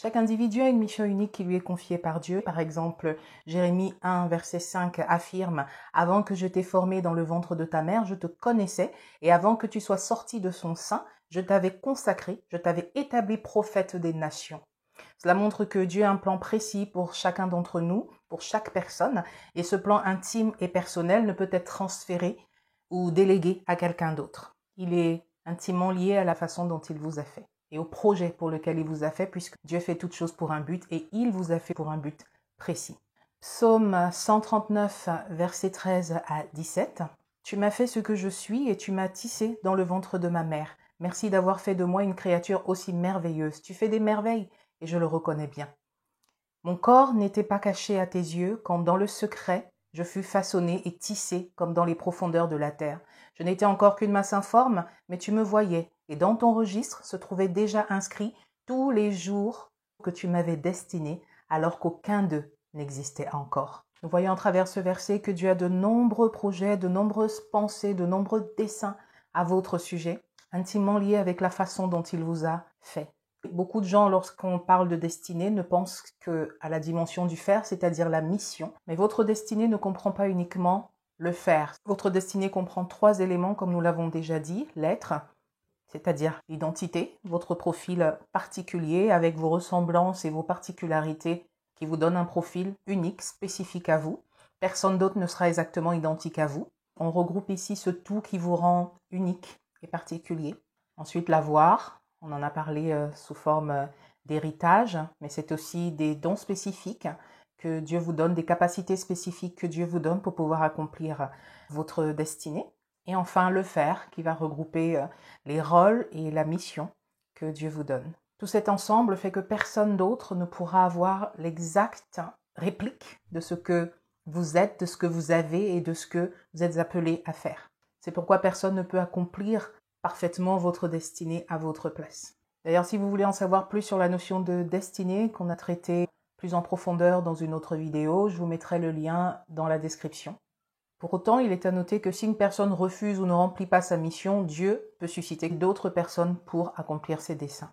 Chaque individu a une mission unique qui lui est confiée par Dieu. Par exemple, Jérémie 1, verset 5 affirme « Avant que je t'ai formé dans le ventre de ta mère, je te connaissais, et avant que tu sois sorti de son sein, je t'avais consacré, je t'avais établi prophète des nations. » Cela montre que Dieu a un plan précis pour chacun d'entre nous, pour chaque personne, et ce plan intime et personnel ne peut être transféré ou délégué à quelqu'un d'autre. Il est intimement lié à la façon dont il vous a fait et au projet pour lequel il vous a fait, puisque Dieu fait toutes choses pour un but et il vous a fait pour un but précis. Psaume 139, versets 13 à 17. « Tu m'as fait ce que je suis et tu m'as tissé dans le ventre de ma mère. Merci d'avoir fait de moi une créature aussi merveilleuse. Tu fais des merveilles et je le reconnais bien. Mon corps n'était pas caché à tes yeux quand dans le secret, je fus façonné et tissé comme dans les profondeurs de la terre. Je n'étais encore qu'une masse informe, mais tu me voyais, et dans ton registre se trouvaient déjà inscrits tous les jours que tu m'avais destinés, alors qu'aucun d'eux n'existait encore. » Nous voyons à travers ce verset que Dieu a de nombreux projets, de nombreuses pensées, de nombreux desseins à votre sujet, intimement liés avec la façon dont il vous a fait. Beaucoup de gens, lorsqu'on parle de destinée, ne pensent qu'à la dimension du faire, c'est-à-dire la mission. Mais votre destinée ne comprend pas uniquement le faire. Votre destinée comprend 3 éléments, comme nous l'avons déjà dit. L'être, c'est-à-dire l'identité, votre profil particulier avec vos ressemblances et vos particularités qui vous donnent un profil unique, spécifique à vous. Personne d'autre ne sera exactement identique à vous. On regroupe ici ce tout qui vous rend unique et particulier. Ensuite, l'avoir. On en a parlé sous forme d'héritage, mais c'est aussi des dons spécifiques que Dieu vous donne, des capacités spécifiques que Dieu vous donne pour pouvoir accomplir votre destinée. Et enfin, le faire, qui va regrouper les rôles et la mission que Dieu vous donne. Tout cet ensemble fait que personne d'autre ne pourra avoir l'exacte réplique de ce que vous êtes, de ce que vous avez et de ce que vous êtes appelé à faire. C'est pourquoi personne ne peut accomplir parfaitement votre destinée à votre place. D'ailleurs, si vous voulez en savoir plus sur la notion de destinée qu'on a traité plus en profondeur dans une autre vidéo, je vous mettrai le lien dans la description. Pour autant, il est à noter que si une personne refuse ou ne remplit pas sa mission, Dieu peut susciter d'autres personnes pour accomplir ses desseins.